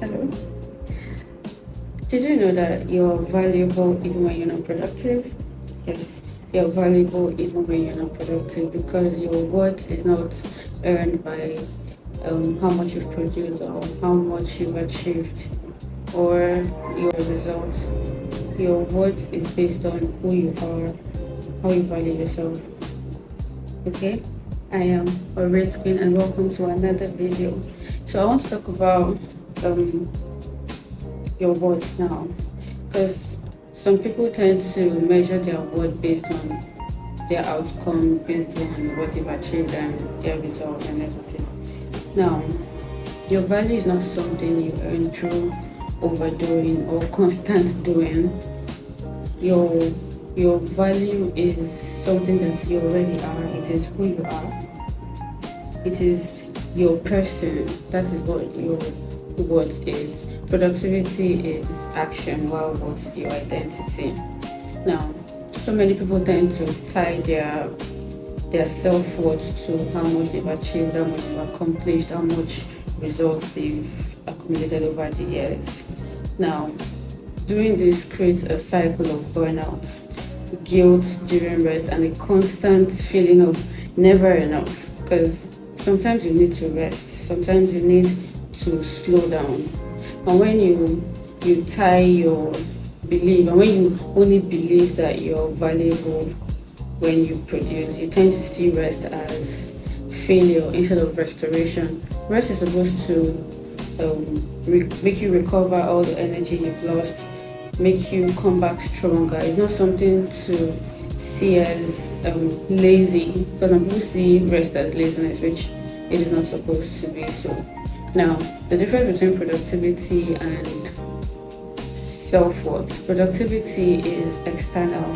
Hello. Did you know that you're valuable even when you're not productive? Yes, you're valuable even when you're not productive because your worth is not earned by how much you've produced or how much you've achieved or your results. Your worth is based on who you are, how you value yourself. Okay, I am Red Queen and welcome to another video. So I want to talk about um, your worth now because some people tend to measure their worth based on their outcome, based on what they've achieved and their results and everything. Now, your value is not something you earn through overdoing or constant doing. Your value is something that you already are. It is who you are. It is your person. That is what your worth is. Productivity is action, while what is your identity? Now, so many people tend to tie their self-worth to how much they've achieved, how much they've accomplished, how much results they've accumulated over the years. Now, doing this creates a cycle of burnout, guilt during rest, and a constant feeling of never enough. Because sometimes you need to rest, sometimes you need to slow down. And when you tie your belief, and when you only believe that you're valuable when you produce, you tend to see rest as failure instead of restoration. Rest is supposed to make you recover all the energy you've lost, make you come back stronger. It's not something to see as lazy, because some people see rest as laziness, which it is not supposed to be so. Now, the difference between productivity and self-worth. Productivity is external.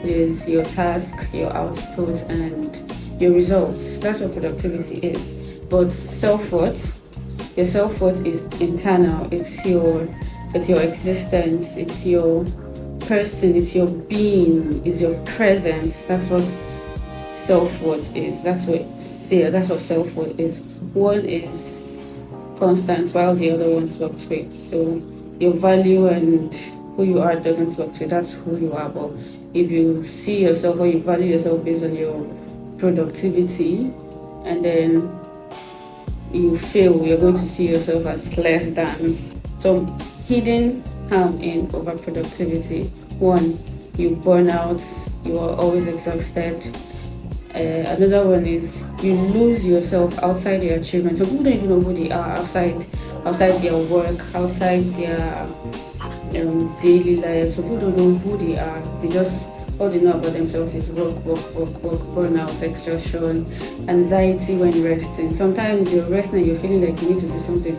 It is your task, your output, and your results. That's what productivity is. But self-worth, your self-worth is internal. It's your existence, it's your person, it's your being, it's your presence. That's what self-worth is. That's what self-worth is. One is constant while the other one fluctuates. So your value and who you are doesn't fluctuate. That's who you are. But if you see yourself or you value yourself based on your productivity and then you fail, you're going to see yourself as less than. So hidden harm in overproductivity. One, you burn out, you are always exhausted. Another one is you lose yourself outside your achievements. So people don't even know who they are outside their work, outside their daily lives. So people don't know who they are. They just all they know about themselves is work, burnout, exhaustion, anxiety when resting. Sometimes you're resting and you're feeling like you need to do something.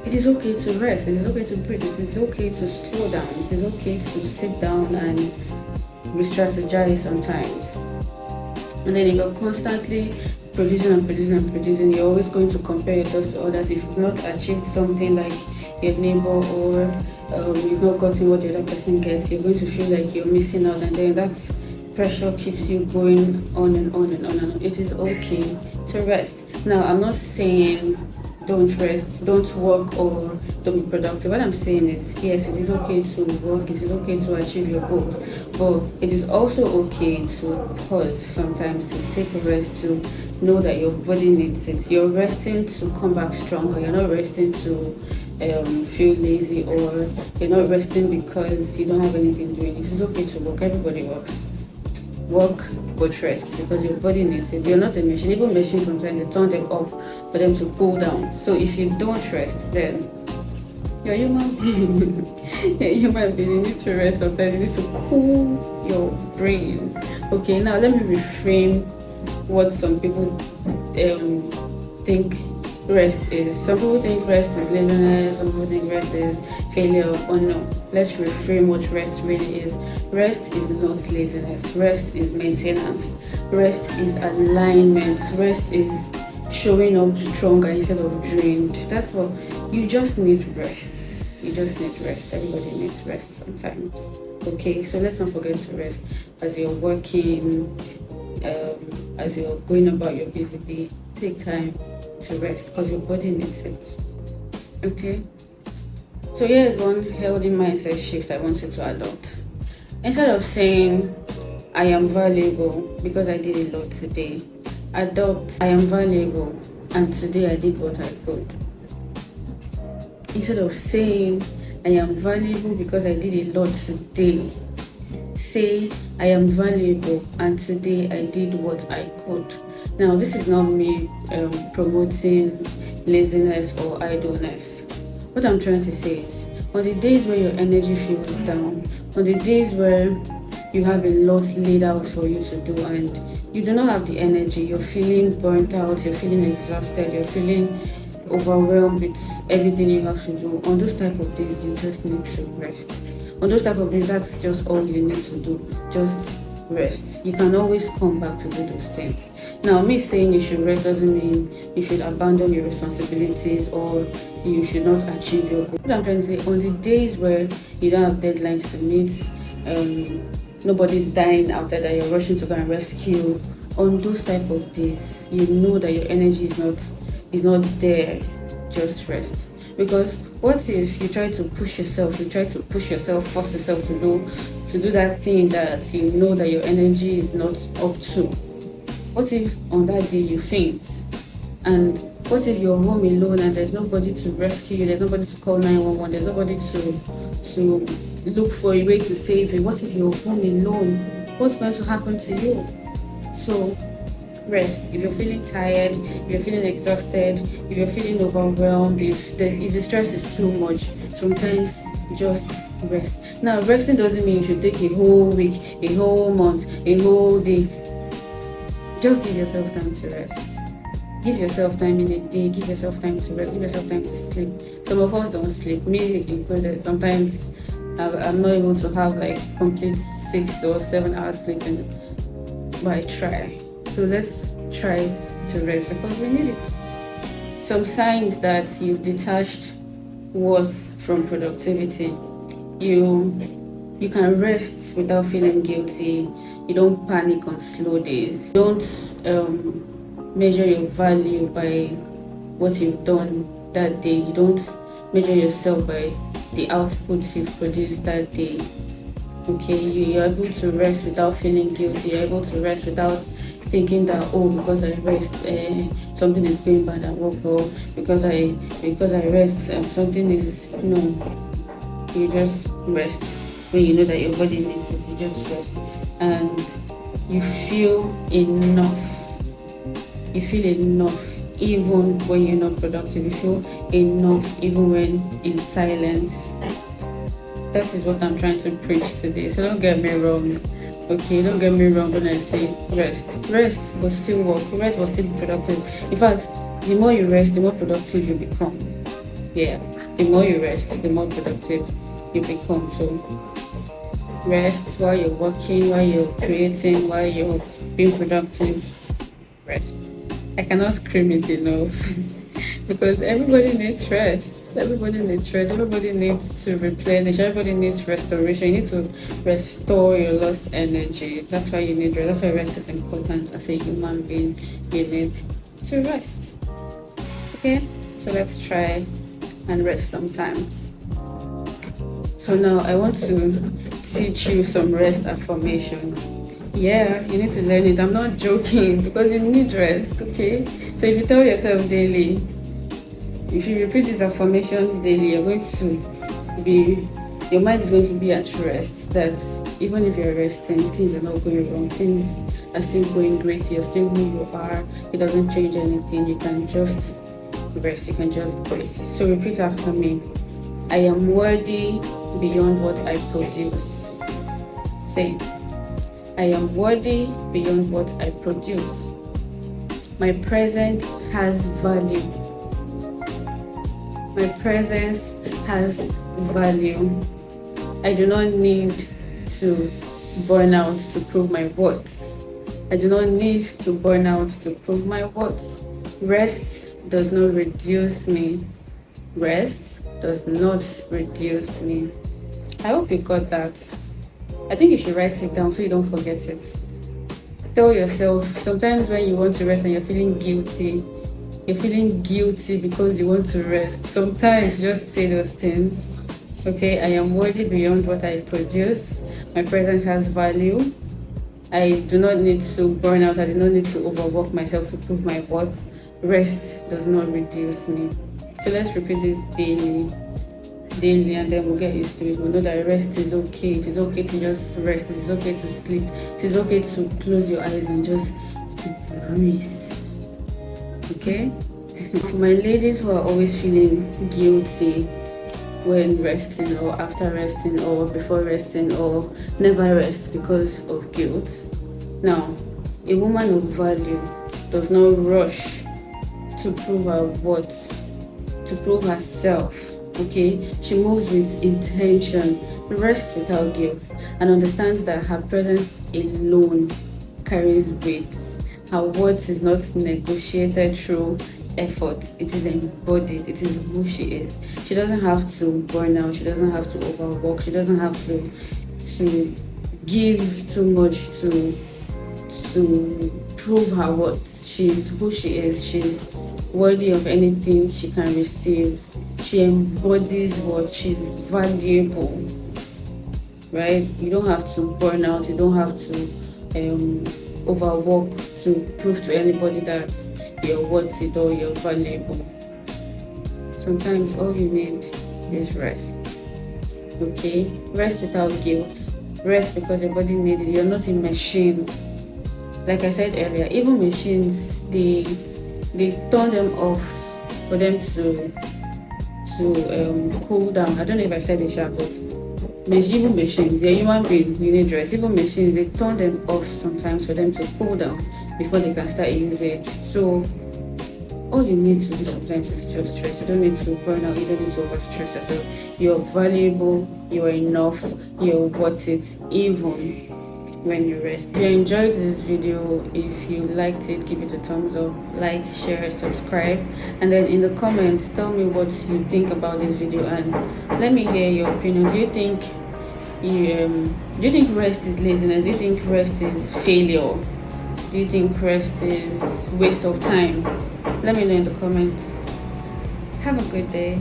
It is okay to rest. It is okay to breathe. It is okay to slow down. It is okay to sit down and re-strategize sometimes. And then if you're constantly producing, you're always going to compare yourself to others. If you've not achieved something like your neighbor or you've not gotten what the other person gets, you're going to feel like you're missing out, and then that pressure keeps you going on and on and on and on. It is okay to rest. Now, I'm not saying don't rest, don't work, or don't be productive. What I'm saying is, yes, it is okay to work, it is okay to achieve your goals, but it is also okay to pause sometimes, to take a rest, to know that your body needs it. You're resting to come back stronger. You're not resting to feel lazy, or you're not resting because you don't have anything doing. It is okay to work. Everybody works. Work but rest because your body needs it. You're not a machine. Even machines sometimes they turn them off for them to cool down. So if you don't rest, then you're human being. You're a human being. You need to rest sometimes. You need to cool your brain. Okay, now let me reframe what some people think rest is. Some people think rest is laziness, some people think rest is failure. Oh no, let's reframe what rest really is. Rest is not laziness, rest is maintenance, rest is alignment, rest is showing up stronger instead of drained. That's what you just need. Rest. You just need rest. Everybody needs rest sometimes. Okay, so let's not forget to rest as you're working, as you're going about your busy day. Take time to rest because your body needs it. Okay, So here is one healthy mindset shift I want you to adopt. Instead of saying, I am valuable because I did a lot today, adopt, I am valuable and today I did what I could. Instead of saying, I am valuable because I did a lot today, say, I am valuable and today I did what I could. Now, this is not me promoting laziness or idleness. What I'm trying to say is, on the days where your energy feels down, on the days where you have a lot laid out for you to do and you do not have the energy, you're feeling burnt out, you're feeling exhausted, you're feeling overwhelmed with everything you have to do, on those type of days, you just need to rest. On those type of days, that's just all you need to do, just rest. You can always come back to do those things. Now, me saying you should rest doesn't mean you should abandon your responsibilities or you should not achieve your goal. What I'm trying to say, on the days where you don't have deadlines to meet, nobody's dying outside that you're rushing to go and rescue, on those type of days, you know that your energy is not there, just rest. Because what if you try to push yourself, force yourself to do that thing that you know that your energy is not up to? What if on that day you faint? And what if you're home alone and there's nobody to rescue you, there's nobody to call 911, there's nobody to look for a way to save you? What if you're home alone? What's going to happen to you? So rest. If you're feeling tired, if you're feeling exhausted, if you're feeling overwhelmed, if the stress is too much, sometimes just rest. Now, resting doesn't mean you should take a whole week, a whole month, a whole day. Just give yourself time to rest. Give yourself time in a day, give yourself time to rest, give yourself time to sleep. Some of us don't sleep, me included. Sometimes I'm not able to have like complete 6 or 7 hours sleeping, but I try. So let's try to rest because we need it. Some signs that you've detached worth from productivity. You can rest without feeling guilty. You don't panic on slow days. You don't measure your value by what you've done that day. You don't measure yourself by the outputs you've produced that day. Okay, you're able to rest without feeling guilty. You're able to rest without thinking that, oh, because I rest, something is going bad at work, or because I rest, something is, you just rest when you know that your body needs it. You just rest and you feel enough. You feel enough even when you're not productive. You feel enough even when in silence. That is what I'm trying to preach today. So don't get me wrong. Okay, don't get me wrong when I say rest. Rest but still work. Rest but still be productive. In fact, the more you rest, the more productive you become. Yeah, the more you rest, the more productive you become. So rest while you're working, while you're creating, while you're being productive. Rest. I cannot scream it enough because everybody needs rest. Everybody needs rest. Everybody needs to replenish. Everybody needs restoration. You need to restore your lost energy. That's why you need rest. That's why rest is important as a human being. You need to rest. Okay, so let's try and rest sometimes. So now I want to teach you some rest affirmations. Yeah, you need to learn it. I'm not joking because you need rest. Okay, so if you tell yourself daily, if you repeat these affirmations daily, your mind is going to be at rest. That even if you're resting, things are not going wrong. Things are still going great. You're still who you are. It doesn't change anything. You can just rest. You can just breathe. So repeat after me. I am worthy beyond what I produce. Say, I am worthy beyond what I produce. My presence has value. My presence has value. I do not need to burn out to prove my worth. I do not need to burn out to prove my worth. Rest does not reduce me. Rest does not reduce me. I hope you got that. I think you should write it down so you don't forget it. Tell yourself, sometimes when you want to rest and you're feeling guilty because you want to rest. Sometimes just say those things. Okay, I am worthy beyond what I produce. My presence has value. I do not need to burn out. I do not need to overwork myself to prove my worth. Rest does not reduce me. So let's repeat this daily, and then we'll get used to it. We'll know that rest is okay. It is okay to just rest. It is okay to sleep. It is okay to close your eyes and just breathe. Okay? For my ladies who are always feeling guilty when resting, or after resting, or before resting, or never rest because of guilt. Now, a woman of value does not rush to prove her worth, to prove herself. Okay, she moves with intention, rests without guilt, and understands that her presence alone carries weight. Her worth is not negotiated through effort, it is embodied, it is who she is. She doesn't have to burn out, she doesn't have to overwork, she doesn't have to give too much to prove her worth. She's who she is, she's worthy of anything she can receive. She embodies what she's valuable, right? You don't have to burn out, you don't have to overwork to prove to anybody that you're worth it or you're valuable. Sometimes all you need is rest. Okay? Rest without guilt. Rest because your body needs it. You're not a machine. Like I said earlier, even machines, they turn them off for them to cool down. I don't know if I said it sharp, but even machines, they're human beings, you need rest. Even machines, they turn them off sometimes for them to cool down before they can start usage. So all you need to do sometimes is just rest. You don't need to burn out, you don't need to overstress yourself. You're valuable, you're enough, you're worth it, even when you rest. If you enjoyed this video, if you liked it, give it a thumbs up, like, share, subscribe, and then in the comments tell me what you think about this video and let me hear your opinion. Do you think rest is laziness? Do you think rest is failure? Do you think rest is waste of time? Let me know in the comments. Have a good day.